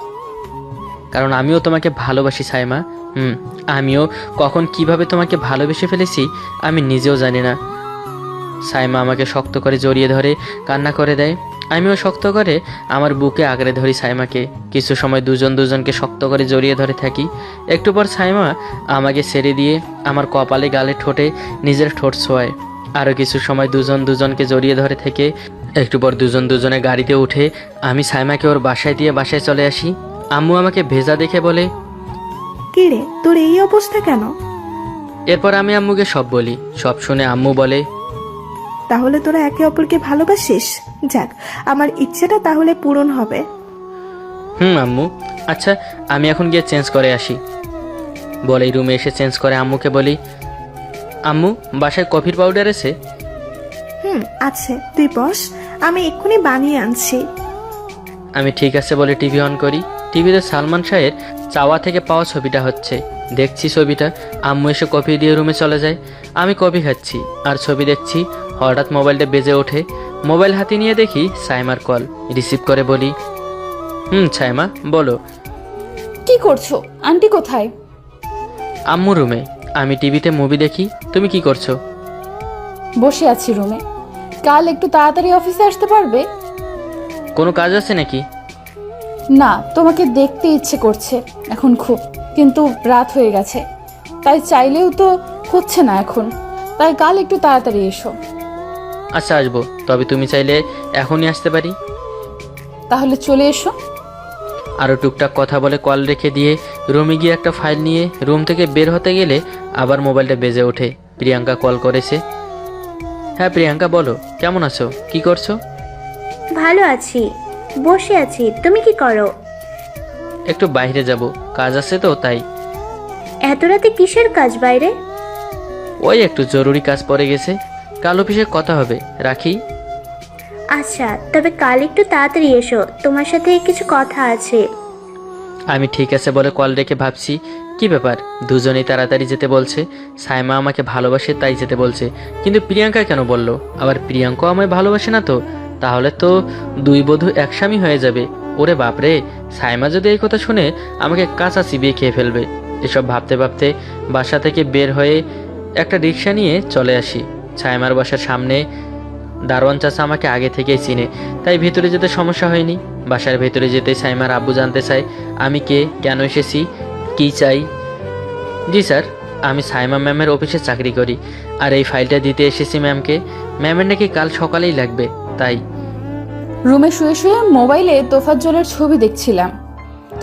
কারণ আমিও তোমাকে ভালোবাসি সাইমা। আমিও কখন কিভাবে তোমাকে ভালোবেসে ফেলেছি আমি নিজেও জানি না। সাইমা আমাকে শক্ত করে জড়িয়ে ধরে কান্না করে দেয়। আমিও শক্ত করে আমার বুকে আঁকড়ে ধরি সাইমাকে। কিছু সময় দুজনকে শক্ত করে জড়িয়ে ধরে থাকি। একটু পর সাইমা আমাকে ছেড়ে দিয়ে আমার কপালে গালে ঠোঁটে নিজের ঠোঁট ছোঁয়ায়। আরও কিছু সময় দুজনকে জড়িয়ে ধরে থেকে একটু পর দুজনে গাড়িতে উঠে আমি সাইমাকে ওর বাসায় দিয়ে বাসায় চলে আসি। আম্মু আমাকে ভেজা দেখে বলে, কি রে, তোর এই অবস্থা কেন? এরপর আমি আম্মুকে সব বলি। সব শুনে আম্মু বলে, তাহলে তোরা একে অপরকে ভালোবাসিস? যাক, আমার ইচ্ছেটা তাহলে পূরণ হবে। আম্মু, আচ্ছা আমি এখন গিয়ে চেঞ্জ করে আসি। বলেই রুমে এসে চেঞ্জ করে আম্মুকে বলি, আম্মু বাসায় কফির পাউডার আছে? আছে, তুই বস, আমি এক্ষুনি বানিয়ে আনছি। আমি ঠিক আছে বলে টিভি অন করি। টিভিতে সালমান শাহের চাওয়া থেকে পাওয়া ছবিটা হচ্ছে। দেখছি ছবিটা। আম্মু এসে কফি দিয়ে রুমে চলে যায়। আমি কফি খাচ্ছি আর ছবি দেখছি। হঠাৎ মোবাইলটা বেজে ওঠে। মোবাইল হাতে নিয়ে দেখি সাইমার কল। রিসিভ করে বলি, সাইমা বলো। কি করছো? আন্টি কোথায়? আম্মু রুমে। আমি টিভিতে মুভি দেখি। তুমি কি করছো? বসে আছি রুমে। কাল একটু তাড়াতাড়ি অফিসে আসতে পারবে? কোনো কাজ আছে নাকি? না, তোমাকে দেখতে ইচ্ছে করছে এখন খুব, কিন্তু রাত হয়ে গেছে, তাই চাইলেও তো হচ্ছে না এখন। তাই কাল একটু তাড়াতাড়ি এসো। আচ্ছা আসবো, তবে তুমি চাইলে এখনই আসতে পারি। তাহলে চলে এসো। আরও টুকটাক কথা বলে কল রেখে দিয়ে রুমে গিয়ে একটা ফাইল নিয়ে রুম থেকে বের হতে গেলে আবার মোবাইলটা বেজে ওঠে। প্রিয়াঙ্কা কল করেছে। হ্যাঁ প্রিয়াঙ্কা বলো, কেমন আছো, কি করছো? ভালো আছি, বসে আছি। তুমি কি করো? একটু বাইরে যাব, কাজ আছে তো তাই। এত রাতে কিসের কাজ বাইরে? ওই একটু জরুরি কাজ পড়ে গেছে, কাল অফিসে কথা হবে, রাখি। আচ্ছা, তবে কাল একটু তাড়াতাড়ি এসো, তোমার সাথে কিছু কথা আছে। আমি ঠিক আছে বলে কল রেখে ভাবছি কি ব্যাপার, দুজনেই তাড়াতাড়ি যেতে বলছে। সাইমা আমাকে ভালোবাসে তাই যেতে বলছে, কিন্তু প্রিয়াঙ্কা কেন বলল? আবার প্রিয়াঙ্কাও আমায় ভালোবাসে না তো? তাহলে তো দুই বধূ এক স্বামী হয়ে যাবে। ওরে বাপরে, সাইমা যদি এই কথা শুনে আমাকে কাঁচা চিবিয়ে খেয়ে ফেলবে। এসব ভাবতে ভাবতে বাসা থেকে বের হয়ে একটা রিক্সা নিয়ে চলে আসি। সাইমার বাসার সামনে দারোয়ান চাচা আমাকে আগে থেকেই চিনে, তাই ভেতরে যেতে সমস্যা হয়নি। বাসার ভেতরে যেতে সাইমার আব্বু জানতে চায় আমি কে, কেন এসেছি, কী চাই। জি স্যার, আমি সাইমা ম্যামের অফিসে চাকরি করি, আর এই ফাইলটা দিতে এসেছি ম্যামকে। ম্যামের নাকি কাল সকালেই লাগবে, তাই। রুমে শুয়ে শুয়ে মোবাইলে তোফাজ্জলের ছবি দেখছিলাম,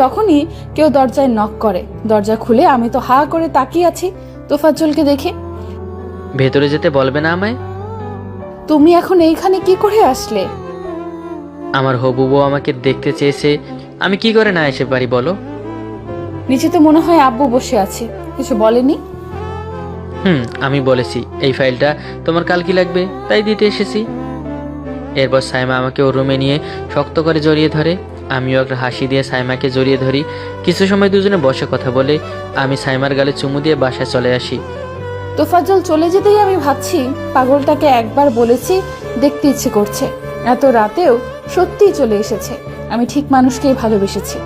তখনই কেউ দরজায় নক করে। দরজা খুলে আমি তো হা করে তাকিয়ে আছি তোফাজ্জলকে দেখে। ভেতরে যেতে বলবে না আমায়? তুমি এখন এইখানে কি করে আসলে? আমার হবু বউ আমাকে দেখতে চেয়েছে, আমি কি করে না এসে পারি বলো? নিচে তো মনে হয় আব্বু বসে আছে, কিছু বলেনি? আমি বলেছি এই ফাইলটা তোমার কাল কি লাগবে, তাই দিতে এসেছি। এরপর সাইমা আমাকে ওর রুমে নিয়ে শক্ত করে জড়িয়ে ধরে। আমিও একটা হাসি দিয়ে সাইমাকে জড়িয়ে ধরি। কিছু সময় দুজনে বসে কথা বলে আমি সাইমার গালে চুমু দিয়ে বাসায় চলে আসি। তোফাজ্জল চলে যেতেই আমি ভাবছি, পাগলটাকে একবার বলেছি দেখতে ইচ্ছে করছে, এত রাতেও সত্যিই চলে এসেছে। আমি ঠিক মানুষকেই ভালোবেসেছি।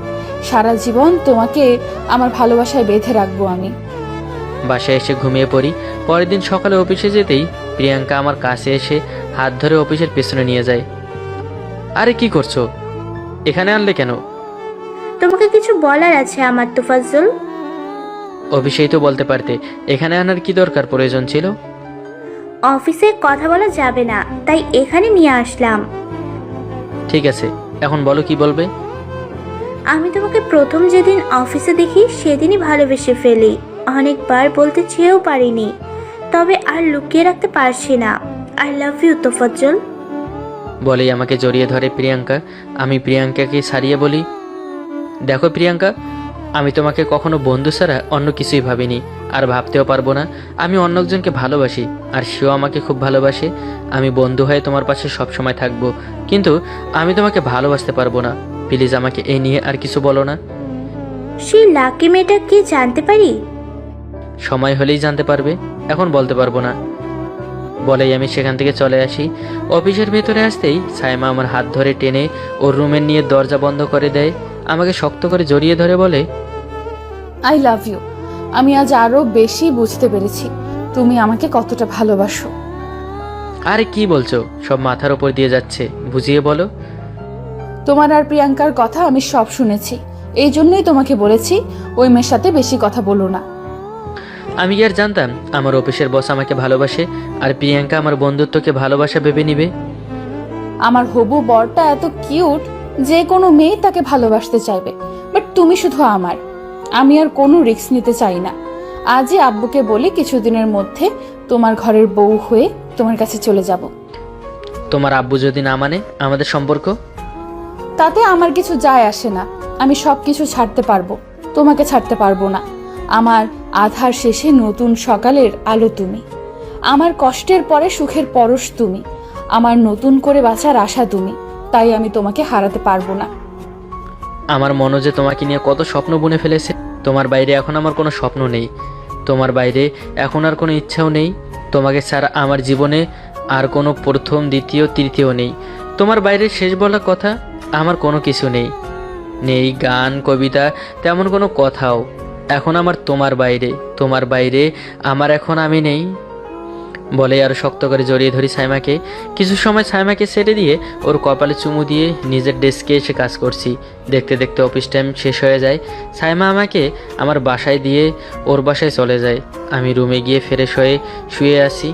সারা জীবন তোমাকে আমার ভালোবাসায় বেঁধে রাখবো আমি। বাসায় এসে ঘুমিয়ে পড়ি। পরের দিন সকালে অফিসে যেতেই প্রিয়াঙ্কা আমার কাছে এসে হাত ধরে অফিসের পেছনে নিয়ে যায়। আরে কি করছো, এখানে আনলে কেন? তোমাকে কিছু বলার আছে আমার তোফাজ্জল। অফিসেই তো বলতে পারতে, এখানে আনার কি দরকার, প্রয়োজন ছিল? অফিসে কথা বলা যাবে না, তাই এখানে নিয়ে আসলাম। ঠিক আছে, এখন বলো কি বলবে। আমি তোমাকে প্রথম যেদিন অফিসে দেখি সেদিনই ভালোবেসে ফেলি। অনেকবার বলতে চেয়েও পারিনি, তবে আর লুকিয়ে রাখতে পারছি না। I love you Tofazzal. বলেই আমাকে জড়িয়ে ধরে প্রিয়াঙ্কা। আমি প্রিয়াঙ্কাকে ছাড়িয়ে বলি, দেখো প্রিয়াঙ্কা, আমি তোমাকে কখনো বন্ধু ছাড়া অন্য কিছুই ভাবিনি, আর ভাবতেও পারবো না। আমি অন্য একজনকে ভালোবাসি, আর সেও আমাকে খুব ভালোবাসে। আমি বন্ধু হয়ে তোমার পাশে সবসময় থাকবো, কিন্তু আমি তোমাকে ভালোবাসতে পারবো না। প্লিজ আমাকে এই নিয়ে আর কিছু বলো না। সেই লাকি মেয়েটা কি জানতে পারি? সময় হলেই জানতে পারবে, এখন বলতে পারবো না। বলেই আমি সেখান থেকে চলে আসি। অফিসের ভেতরে আসতেই সাইমা আমার হাত ধরে টেনে ওর রুমে নিয়ে দরজা বন্ধ করে দেয়। আমাকে শক্ত করে জড়িয়ে ধরে বলে, আই লাভ ইউ। আমি আজ আরো বেশি বুঝতে পেরেছি তুমি আমাকে কতটা ভালোবাসো। আরে কি বলছো, সব মাথার ওপর দিয়ে যাচ্ছে, বুঝিয়ে বলো। তোমার আর প্রিয়াঙ্কার কথা আমি সব শুনেছি, এই জন্যই তোমাকে বলেছি ওই মেয়ের সাথে বেশি কথা বলো না। আমি কি আর জানতাম আমার অফিসের বস আমাকে ভালোবাসে আর প্রিয়াঙ্কা আমার বন্ধুত্বকে ভালোবাসা ভেবে নিবে। আমার হবু বরটা এত কিউট যে কোনো মেয়ে তাকে ভালোবাসতে চাইবে, বাট তুমি শুধু আমার। আমি আর কোনো রিস্ক নিতে চাই না। আজই আব্বুকে বলি কিছুদিনের মধ্যে তোমার ঘরের বউ হয়ে তোমার কাছে চলে যাব। তোমার আব্বু যদি না মানে আমাদের সম্পর্ক? তাতে আমার কিছু যায় আসে না। আমি সব কিছু ছাড়তে পারবো, তোমাকে ছাড়তে পারবো না। আমার আধার শেষে নতুন সকালের আলো তুমি, আমার কষ্টের পরে সুখের পরশ তুমি, আমার নতুন করে বাঁচার আশা তুমি। তাই আমি তোমাকে হারাতে পারবো না। আমার মনে যে তোমাকে নিয়ে কত স্বপ্ন বুনে ফেলেছে। তোমার বাইরে এখন আমার কোনো স্বপ্ন নেই, তোমার বাইরে এখন আর কোনো ইচ্ছাও নেই। তোমাকে ছাড়া আমার জীবনে আর কোনো প্রথম দ্বিতীয় তৃতীয় নেই। তোমার বাইরে শেষ বলা কথা আমার কোনো কিছু নেই, নেই গান কবিতা তেমন কোনো কথাও। এখন আমার তোমার বাইরে আমার এখন আমি নেই। বলে আরো শক্ত করে জড়িয়ে ধরি সাইমাকে। কিছু সময় সাইমাকে ছেড়ে দিয়ে ওর কপালে চুমু দিয়ে নিজের ডেস্কে এসে কাজ করছি। দেখতে দেখতে অফিস টাইম শেষ হয়ে যায়। সাইমা আমাকে আমার বাসায় দিয়ে ওর বাসায় চলে যায়। আমি রুমে গিয়ে ফ্রেশ হয়ে শুয়ে আসি।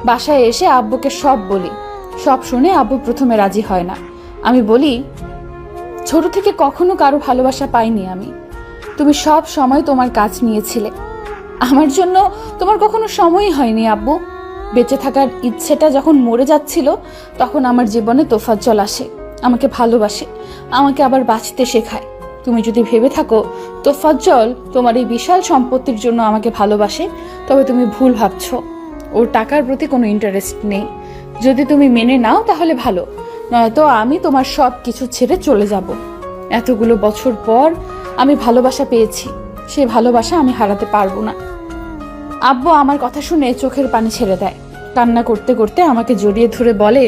বাসায় এসে আব্বুকে সব বলি। সব শুনে আব্বু প্রথমে রাজি হয় না। আমি বলি, ছোট থেকে কখনো কারো ভালোবাসা পাইনি আমি। তুমি সব সময় তোমার কাজ নিয়েছিলে, আমার জন্য তোমার কখনো সময়ই হয়নি আব্বু। বেঁচে থাকার ইচ্ছেটা যখন মরে যাচ্ছিল তখন আমার জীবনে তোফাজ্জল আসে, আমাকে ভালোবাসে, আমাকে আবার বাঁচতে শেখায়। তুমি যদি ভেবে থাকো তোফাজ্জল তোমার এই বিশাল সম্পত্তির জন্য আমাকে ভালোবাসে, তবে তুমি ভুল ভাবছো। ওর টাকার প্রতি কোনো ইন্টারেস্ট নেই। যদি তুমি মেনে নাও তাহলে ভালো, নয়তো আমি তোমার সব কিছু ছেড়ে চলে যাব। এতগুলো বছর পর আমি ভালোবাসা পেয়েছি, সে ভালোবাসা আমি হারাতে পারবো না। আব্বু আমার কথা শুনে চোখের পানি ছেড়ে দেয়। কান্না করতে করতে আমাকে জড়িয়ে ধরে বলে,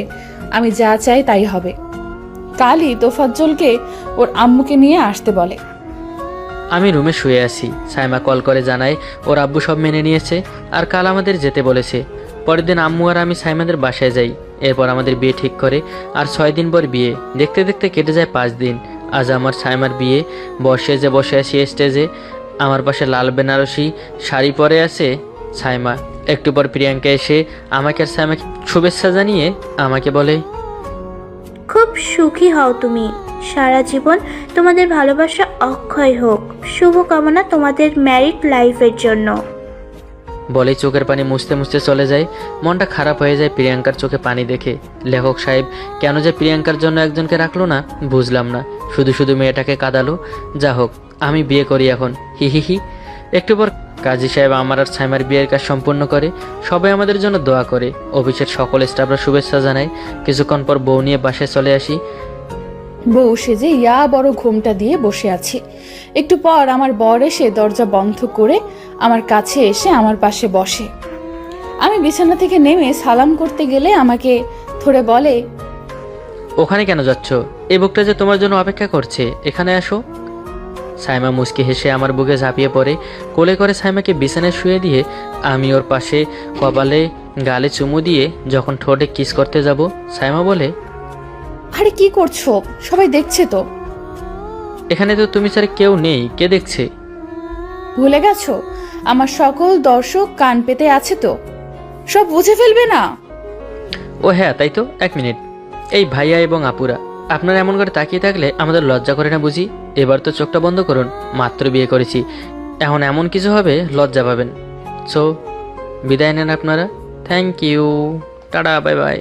আমি যা চাই তাই হবে। কালই তোফাজ্জলকে ওর আম্মুকে নিয়ে আসতে বলে। আমি রুমে শুয়ে আছি। সাইমা কল করে জানায় ওর আব্বু সব মেনে নিয়েছে আর কাল আমাদের যেতে বলেছে। পরের দিন আম্মু আর আমি সাইমাদের বাসায় যাই। এরপর আমাদের বিয়ে ঠিক করে আর 6 দিন পর বিয়ে। দেখতে দেখতে কেটে যায় 5 দিন। আজ আমার সাইমার বিয়ে। বসে আছি স্টেজে। আমার পাশে লাল বেনারসি শাড়ি পরে আছে সাইমা। একটু পর প্রিয়াঙ্কা এসে আমাকে আর সাইমাকে শুভেচ্ছা জানিয়ে আমাকে বলে, খুব সুখী হও তুমি, সারা জীবন তোমাদের ভালোবাসা অক্ষয় হোক। শুভকামনা তোমাদের ম্যারিড লাইফের জন্য। বলেই চোখের পানি মুছতে মুছতে চলে যায়। মনটা খারাপ হয়ে যায় প্রিয়াঙ্কার চোখে পানি দেখে। লেখক সাহেব কেন যে প্রিয়াঙ্কার জন্য একজনকে রাখলো না বুঝলাম না, শুধু শুধু মেয়েটাকে কাঁদালো। যা হোক, আমি বিয়ে করি এখন, হি হি হি। একটু পর কাজী সাহেব আমার আর সাইমার বিয়ের কাজ সম্পূর্ণ করে। সবাই আমাদের জন্য দোয়া করে। অফিসের সকল স্টাফরা শুভেচ্ছা জানায়। কিছুক্ষণ পর বউ নিয়ে বাসায় চলে আসি। বউ সেজে ইয়া বড় ঘোমটা দিয়ে বসে আছি। একটু পর আমার বর এসে দরজা বন্ধ করে আমার কাছে এসে আমার পাশে বসে। আমি বিছানা থেকে নেমে সালাম করতে গেলে আমাকে ধরে বলে, ওখানে কেন যাচ্ছ? এই বুকটা যে তোমার জন্য অপেক্ষা করছে, এখানে আসো। সাইমা মুচকি হেসে আমার বুকে ঝাঁপিয়ে পড়ে। কোলে করে সাইমাকে বিছানায় শুয়ে দিয়ে আমি ওর পাশে কপালে গালে চুমু দিয়ে যখন ঠোঁটে কিস করতে যাব, সাইমা বলে, আরে কি করছো? সবাই দেখছে তো। এখানে তো তুমি ছাড়া কেউ নেই, কে দেখছে? ভুলে গেছো আমার সকল দর্শক কান পেতে আছে তো, সব বুঝে ফেলবে না? ও হ্যাঁ, তাই তো। 1 মিনিট। এই ভাইয়া এবং আপুরা, আপনারা এমন করে তাকিয়ে থাকলে আমাদের লজ্জা করে না বুঝি? এবার তো চোখটা বন্ধ করুন, মাত্র বিয়ে করেছি, এখন এমন কিছু হবে লজ্জা পাবেন। সো বিদায় নেন আপনারা। Thank you, tata, bye by.